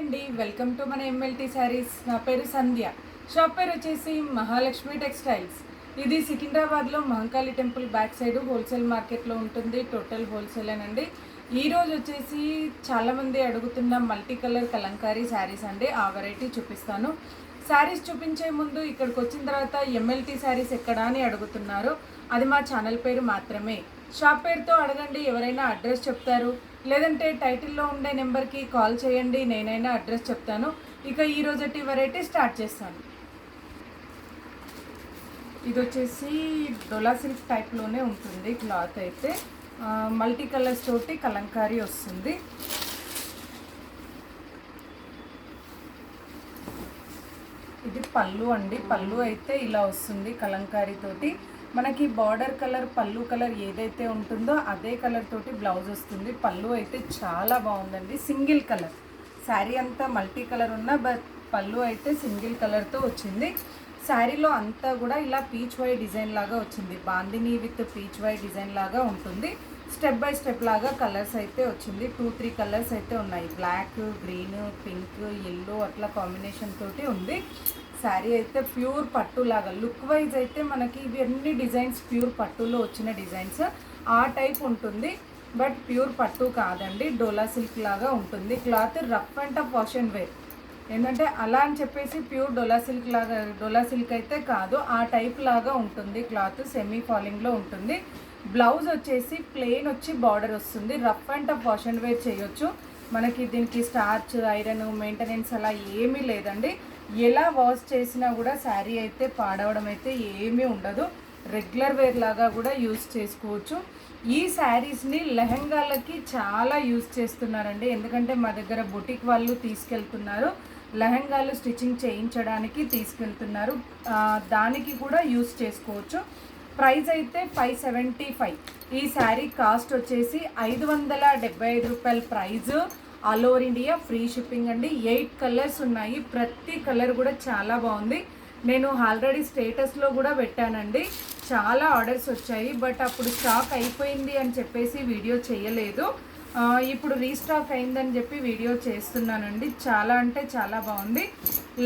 అండి, welcome to మన MLT saris. నా పేరు సంధ్య. షాప్ పేరు వచ్చేసి మహాలక్ష్మి టెక్స్టైల్స్. ఇది సికింద్రాబాద్లో Mahankali temple back side wholesale మార్కెట్లో ఉంటుంది. టోటల్ హోల్సేల్ అండి. ఈరోజు వచ్చేసి చాలామంది అడుగుతున్న మల్టీ కలర్ కలంకారీ శారీస్ అండి. ఆ వెరైటీ చూపిస్తాను. శారీస్ చూపించే ముందు ఇక్కడికి వచ్చిన తర్వాత ఎంఎల్టీ శారీస్ ఎక్కడా అని అడుగుతున్నారు. అది మా ఛానల్ పేరు మాత్రమే. షాప్ పేరుతో అడగండి, ఎవరైనా అడ్రస్ చెప్తారు. లేదంటే టైటిల్లో ఉండే నెంబర్కి కాల్ చేయండి, నేనైనా అడ్రస్ చెప్తాను. ఇక ఈ రోజటి వెరైటీ స్టార్ట్ చేస్తాను. ఇది వచ్చేసి డోలా సిల్క్ టైప్లోనే ఉంటుంది. క్లాత్ అయితే మల్టీ కలర్స్ తోటి కలంకారీ వస్తుంది. ఇది పళ్ళు అండి. పళ్ళు అయితే ఇలా వస్తుంది కలంకారీ తోటి. మనకి బార్డర్ కలర్ పళ్ళు కలర్ ఏదైతే ఉంటుందో అదే కలర్ తోటి బ్లౌజ్ వస్తుంది. పళ్ళు అయితే చాలా బాగుందండి. సింగిల్ కలర్ శారీ అంతా మల్టీ కలర్ ఉన్న బట్ పళ్ళు అయితే సింగిల్ కలర్తో వచ్చింది. శారీలో అంతా కూడా ఇలా పీచ్ వై డిజైన్ లాగా వచ్చింది. Bandhani with peach Y design లాగా ఉంటుంది. స్టెప్ బై స్టెప్ లాగా కలర్స్ అయితే వచ్చింది. 2-3 కలర్స్ అయితే ఉన్నాయి. బ్లాక్, గ్రీన్, పింక్, ఎల్లో అట్లా కాంబినేషన్ తోటి ఉంది. శారీ అయితే ప్యూర్ పట్టు లాగా లుక్ వైజ్ అయితే మనకి ఇవన్నీ డిజైన్స్ ప్యూర్ పట్టులో వచ్చిన డిజైన్స్ ఆ టైప్ ఉంటుంది. బట్ ప్యూర్ పట్టు కాదండి, డోలా సిల్క్ లాగా ఉంటుంది. Cloth rough and tough wash and wear. ఏంటంటే అలా అని చెప్పేసి ప్యూర్ డోలా సిల్క్ అయితే కాదు, ఆ టైప్ లాగా ఉంటుంది. క్లాత్ సెమీ ఫాలింగ్లో ఉంటుంది. బ్లౌజ్ వచ్చేసి ప్లెయిన్ వచ్చి బార్డర్ వస్తుంది. Rough and tough wash and wear చేయొచ్చు. మనకి దీనికి స్టార్చ్, ఐరన్, మెయింటెనెన్స్ అలా ఏమీ లేదండి. ఎలా వాష్ చేసినా కూడా శారీ అయితే పాడవడం అయితే ఏమీ ఉండదు. రెగ్యులర్ వేర్ లాగా కూడా యూస్ చేసుకోవచ్చు. ఈ శారీస్ని లెహంగాలకి చాలా యూస్ చేస్తున్నారండి. ఎందుకంటే మా దగ్గర బొటిక్ వాళ్ళు తీసుకెళ్తున్నారు, లెహంగాలు స్టిచ్చింగ్ చేయించడానికి తీసుకెళ్తున్నారు. దానికి కూడా యూస్ చేసుకోవచ్చు. ప్రైస్ అయితే 575. ఈ శారీ కాస్ట్ వచ్చేసి 575 రూపాయల price. All over India free shipping అండి. 8 కలర్స్ ఉన్నాయి. ప్రతి కలర్ కూడా చాలా బాగుంది. నేను ఆల్రెడీ స్టేటస్లో కూడా పెట్టానండి. చాలా ఆర్డర్స్ వచ్చాయి, బట్ అప్పుడు స్టాక్ అయిపోయింది అని చెప్పేసి వీడియో చేయలేదు. ఇప్పుడు రీస్టాక్ అయిందని చెప్పి వీడియో చేస్తున్నానండి. చాలా అంటే చాలా బాగుంది.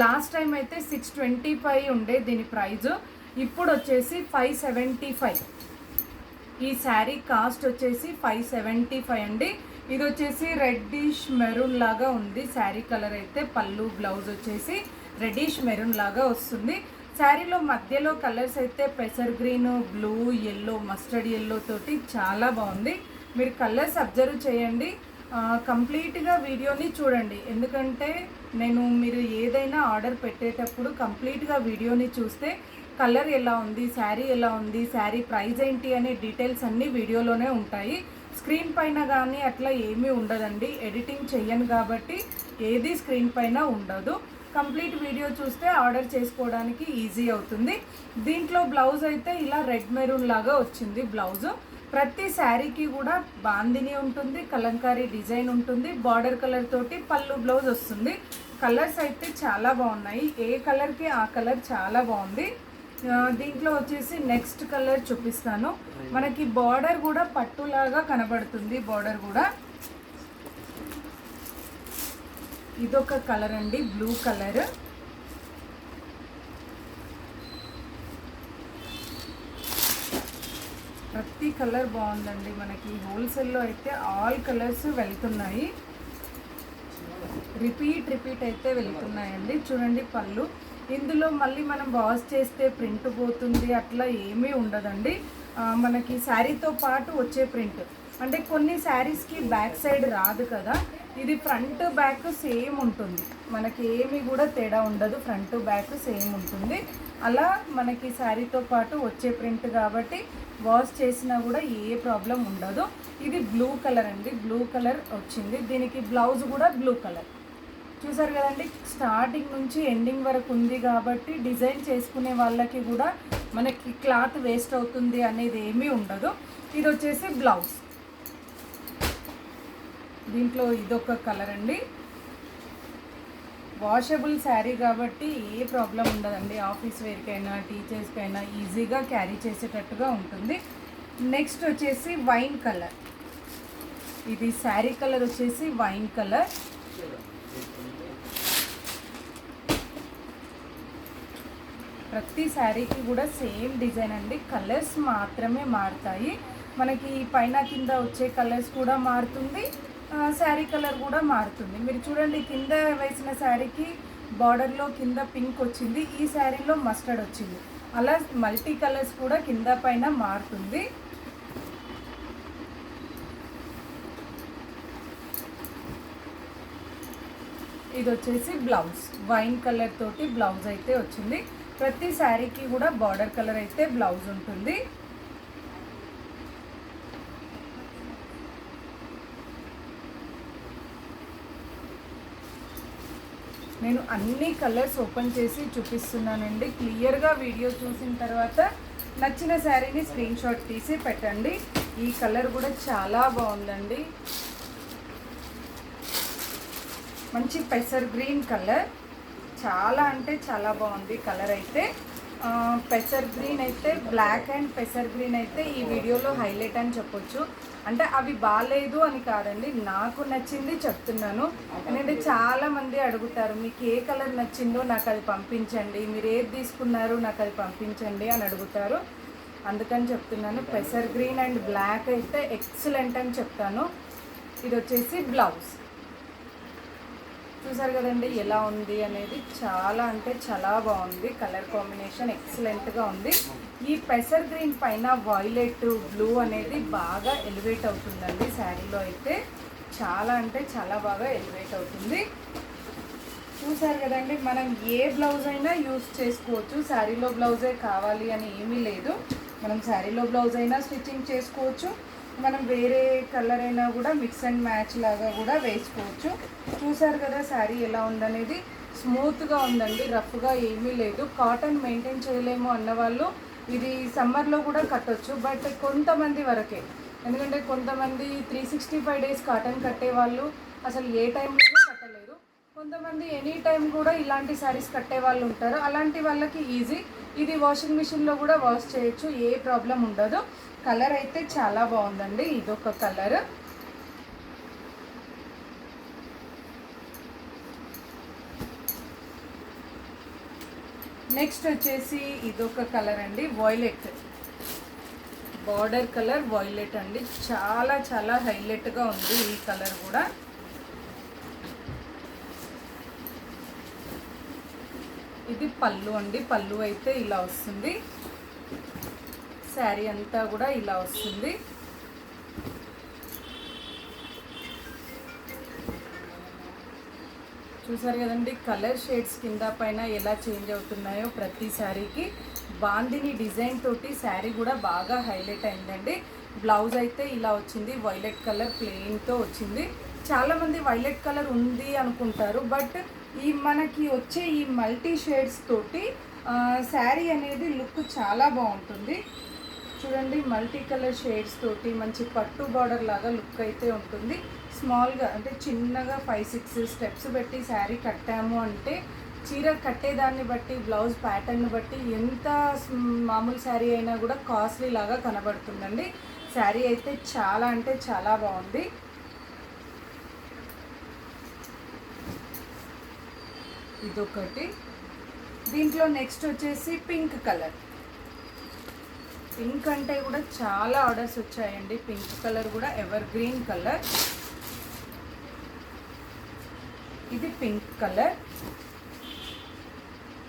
లాస్ట్ టైం అయితే 625 ఉండే దీని ప్రైజు. ఇప్పుడు వచ్చేసి 575. ఈ శారీ కాస్ట్ వచ్చేసి 575 అండి. ఇది వచ్చేసి రెడ్డిష్ మెరూన్ లాగా ఉంది. శారీ కలర్ అయితే పళ్ళు, బ్లౌజ్ వచ్చేసి రెడ్డిష్ మెరూన్ లాగా వస్తుంది. శారీలో మధ్యలో కలర్స్ అయితే పెసర్ green, blue, yellow, mustard yellow తోటి చాలా బాగుంది. మీరు కలర్స్ అబ్జర్వ్ చేయండి, కంప్లీట్గా వీడియోని చూడండి. ఎందుకంటే మీరు ఏదైనా ఆర్డర్ పెట్టేటప్పుడు కంప్లీట్గా వీడియోని చూస్తే కలర్ ఎలా ఉంది, శారీ ఎలా ఉంది, శారీ ప్రైస్ ఏంటి అనే డీటెయిల్స్ అన్నీ వీడియోలోనే ఉంటాయి. స్క్రీన్ పైన కానీ అట్లా ఏమీ ఉండదండి. ఎడిటింగ్ చెయ్యను కాబట్టి ఏది స్క్రీన్ పైన ఉండదు. కంప్లీట్ వీడియో చూస్తే ఆర్డర్ చేసుకోవడానికి ఈజీ అవుతుంది. దీంట్లో బ్లౌజ్ అయితే ఇలా రెడ్ మెరూన్ లాగా వచ్చింది బ్లౌజు. ప్రతి శారీకి కూడా బాందిని ఉంటుంది, కలంకారీ డిజైన్ ఉంటుంది. బార్డర్ కలర్ తోటి పళ్ళు, బ్లౌజ్ వస్తుంది. కలర్స్ అయితే చాలా బాగున్నాయి. ఏ కలర్కి ఆ కలర్ చాలా బాగుంది. దీంట్లో వచ్చేసి నెక్స్ట్ కలర్ చూపిస్తాను. మనకి బార్డర్ కూడా పట్టులాగా కనబడుతుంది. బార్డర్ కూడా ఇదొక కలర్ అండి, బ్లూ కలర్. ప్రతి కలర్ బాగుందండి. మనకి హోల్సేల్లో అయితే ఆల్ కలర్స్ వెళ్తున్నాయి. రిపీట్ అయితే వెళ్తున్నాయండి. చూడండి పళ్ళు. ఇందులో మళ్ళీ మనం వాష్ చేస్తే ప్రింట్ పోతుంది అట్లా ఏమీ ఉండదండి. మనకి శారీతో పాటు వచ్చే ప్రింట్ అంటే కొన్ని శారీస్కి బ్యాక్ సైడ్ రాదు కదా, ఇది ఫ్రంట్ బ్యాక్ సేమ్ ఉంటుంది. మనకి ఏమీ కూడా తేడా ఉండదు, ఫ్రంట్ బ్యాక్ సేమ్ ఉంటుంది. అలా మనకి శారీతో పాటు వచ్చే ప్రింట్ కాబట్టి వాష్ చేసినా కూడా ఏ ప్రాబ్లం ఉండదు. ఇది బ్లూ కలర్ అండి, బ్లూ కలర్ వచ్చింది. దీనికి బ్లౌజ్ కూడా బ్లూ కలర్. చూసారు కదండి, స్టార్టింగ్ నుంచి ఎండింగ్ వరకు ఉంది కాబట్టి డిజైన్ చేసుకునే వాళ్ళకి కూడా మనకి క్లాత్ వేస్ట్ అవుతుంది అనేది ఏమీ ఉండదు. ఇది వచ్చేసి బ్లౌజ్. దీంట్లో ఇదొక కలర్ అండి. వాషబుల్ శారీ కాబట్టి ఏ ప్రాబ్లం ఉండదండి. ఆఫీస్ వేర్కైనా టీచర్స్కైనా ఈజీగా క్యారీ చేసేటట్టుగా ఉంటుంది. నెక్స్ట్ వచ్చేసి వైన్ కలర్. ఇది శారీ కలర్ వచ్చేసి వైన్ కలర్. ప్రతి శారీకి కూడా సేమ్ డిజైన్ అండి, కలర్స్ మాత్రమే మారుతాయి. మనకి పైన కింద వచ్చే కలర్స్ కూడా మారుతుంది, శారీ కలర్ కూడా మారుతుంది. మీరు చూడండి, కింద వేసిన శారీకి బార్డర్లో కింద పింక్ వచ్చింది, ఈ శారీలో మస్టర్డ్ వచ్చింది. అలా మల్టీ కలర్స్ కూడా కింద పైన మారుతుంది. ఇది వచ్చేసి బ్లౌజ్, వైన్ కలర్ తోటి బ్లౌజ్ అయితే వచ్చింది. ప్రతి శారీకి కూడా బార్డర్ కలర్ అయితే బ్లౌజ్ ఉంటుంది. నేను అన్ని కలర్స్ ఓపెన్ చేసి చూపిస్తున్నానండి. క్లియర్గా వీడియో చూసిన తర్వాత నచ్చిన శారీని స్క్రీన్ షాట్ తీసి పెట్టండి. ఈ కలర్ కూడా చాలా బాగుందండి, మంచి పెసర్ గ్రీన్ కలర్, చాలా అంటే చాలా బాగుంది కలర్ అయితే. పెసర్ గ్రీన్ అయితే, బ్లాక్ అండ్ పెసర్ గ్రీన్ అయితే ఈ వీడియోలో హైలైట్ అని చెప్పొచ్చు. అంటే అవి బాగాలేదు అని కాదండి, నాకు నచ్చింది చెప్తున్నాను. ఎందుకంటే చాలామంది అడుగుతారు, మీకు ఏ కలర్ నచ్చిందో నాకు అది పంపించండి, మీరు ఏది తీసుకున్నారు నాకు అది పంపించండి అని అడుగుతారు. అందుకని చెప్తున్నాను. పెసర్ గ్రీన్ అండ్ బ్లాక్ అయితే ఎక్సలెంట్ అని చెప్తాను. ఇది వచ్చేసి బ్లౌజ్. చూసారు కదండి ఎలా ఉంది అనేది, చాలా అంటే చాలా బాగుంది. కలర్ కాంబినేషన్ ఎక్సలెంట్గా ఉంది. ఈ పెసర్ గ్రీన్ పైన వైలెట్ బ్లూ అనేది బాగా ఎలివేట్ అవుతుందండి శారీలో అయితే, చాలా అంటే చాలా బాగా ఎలివేట్ అవుతుంది. చూసారు కదండి, మనం ఏ బ్లౌజ్ అయినా యూస్ చేసుకోవచ్చు. శారీలో బ్లౌజే కావాలి అని ఏమీ లేదు, మనం శారీలో బ్లౌజ్ అయినా స్టిచ్చింగ్ చేసుకోవచ్చు, మనం వేరే కలర్ అయినా కూడా మిక్స్ అండ్ మ్యాచ్ లాగా కూడా వేసుకోవచ్చు. చూసారు కదా శారీ ఎలా ఉందనేది, స్మూత్గా ఉందండి, రఫ్గా ఏమీ లేదు. కాటన్ మెయింటైన్ చేయలేము అన్నవాళ్ళు ఇది సమ్మర్లో కూడా కట్టొచ్చు, బట్ కొంతమంది వరకే. ఎందుకంటే కొంతమంది 365 డేస్ కాటన్ కట్టేవాళ్ళు అసలు ఏ టైంలో కట్టలేరు. కొంతమంది ఎనీ టైం కూడా ఇలాంటి శారీస్ కట్టే వాళ్ళు ఉంటారు, అలాంటి వాళ్ళకి ఈజీ. ఇది వాషింగ్ మిషన్లో కూడా వాష్ చేయొచ్చు, ఏ ప్రాబ్లం ఉండదు. కలర్ అయితే చాలా బాగుందండి, ఇదొక కలర్. నెక్స్ట్ వచ్చేసి ఇదొక కలర్ అండి, వైలెట్, బార్డర్ కలర్ వైలెట్ అండి, చాలా చాలా హైలైట్గా ఉంది ఈ కలర్ కూడా. ఇది పళ్ళు అండి, పళ్ళు అయితే ఇలా వస్తుంది, శారీ అంతా కూడా ఇలా వస్తుంది. చూసారు కదండి కలర్ షేడ్స్ కింద పైన ఎలా చేంజ్ అవుతున్నాయో ప్రతి శారీకి. బాందిని డిజైన్ తోటి శారీ కూడా బాగా హైలైట్ అయిందండి. బ్లౌజ్ అయితే ఇలా వచ్చింది, వైలెట్ కలర్ ప్లెయిన్తో వచ్చింది. చాలామంది వైలెట్ కలర్ ఉంది అనుకుంటారు, బట్ ఈ మనకి వచ్చే ఈ మల్టీ షేడ్స్ తోటి శారీ అనేది లుక్ చాలా బాగుంటుంది. చూడండి, మల్టీ కలర్ షేడ్స్ తోటి మంచి పట్టు బార్డర్ లాగా లుక్ అయితే ఉంటుంది. స్మాల్గా అంటే చిన్నగా 5-6 స్టెప్స్ పెట్టి శారీ కట్టాము అంటే చీర కట్టేదాన్ని బట్టి, బ్లౌజ్ ప్యాటర్న్ బట్టి ఎంత మామూలు శారీ అయినా కూడా కాస్ట్లీ లాగా కనబడుతుందండి. శారీ అయితే చాలా అంటే చాలా బాగుంది. ఇదొకటి. దీంట్లో నెక్స్ట్ వచ్చేసి పింక్ కలర్. పింక్ అంటే కూడా చాలా ఆర్డర్స్ వచ్చాయండి. పింక్ కలర్ కూడా ఎవర్ గ్రీన్ కలర్. ఇది పింక్ కలర్.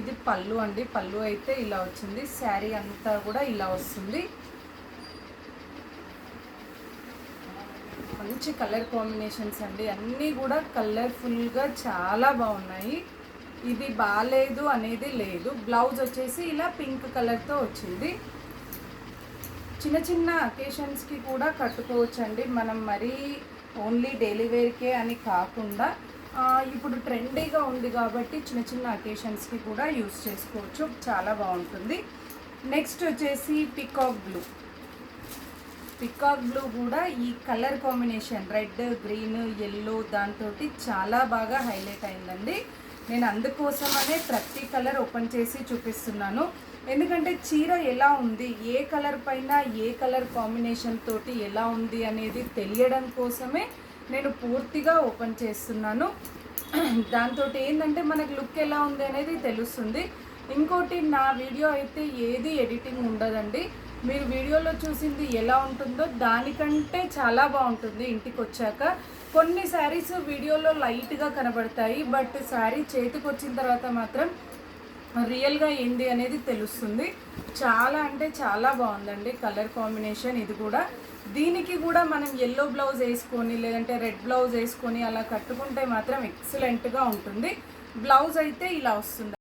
ఇది పళ్ళు అండి, పళ్ళు అయితే ఇలా వచ్చింది. శారీ అంతా కూడా ఇలా వస్తుంది. మంచి కలర్ కాంబినేషన్స్ అండి, అన్నీ కూడా కలర్ఫుల్గా చాలా బాగున్నాయి. ఇది బాగాలేదు అనేది లేదు. బ్లౌజ్ వచ్చేసి ఇలా పింక్ కలర్తో వచ్చింది. చిన్న చిన్న అకేషన్స్కి కూడా కట్టుకోవచ్చండి. మనం మరీ ఓన్లీ డైలీ వేర్కే అని కాకుండా ఇప్పుడు ట్రెండీగా ఉంది కాబట్టి చిన్న చిన్న అకేషన్స్కి కూడా యూస్ చేసుకోవచ్చు, చాలా బాగుంటుంది. నెక్స్ట్ వచ్చేసి పికాక్ బ్లూ. పికాక్ బ్లూ కూడా ఈ colour combination red, green, yellow దాంతో చాలా బాగా హైలైట్ అయిందండి. నేను అందుకోసమనే ప్రతి కలర్ ఓపెన్ చేసి చూపిస్తున్నాను. ఎందుకంటే చీర ఎలా ఉంది, ఏ కలర్ పైన ఏ కలర్ కాంబినేషన్ తోటి ఎలా ఉంది అనేది తెలియడం కోసమే నేను పూర్తిగా ఓపెన్ చేస్తున్నాను. దాంతో ఏంటంటే మనకు లుక్ ఎలా ఉంది అనేది తెలుస్తుంది. ఇంకోటి నా వీడియో అయితే ఏది ఎడిటింగ్ ఉండదండి. మీరు వీడియోలో చూసింది ఎలా ఉంటుందో దానికంటే చాలా బాగుంటుంది ఇంటికి వచ్చాక. కొన్ని శారీస్ వీడియోలో లైట్గా కనబడతాయి, బట్ శారీ చేతికి వచ్చిన తర్వాత మాత్రం రియల్గా ఏంది అనేది తెలుస్తుంది. చాలా అంటే చాలా బాగుందండి కలర్ కాంబినేషన్. ఇది కూడా దీనికి కూడా మనం ఎల్లో బ్లౌజ్ వేసుకొని లేదంటే రెడ్ బ్లౌజ్ వేసుకొని అలా కట్టుకుంటే మాత్రం ఎక్సలెంట్గా ఉంటుంది. బ్లౌజ్ అయితే ఇలా వస్తుంది.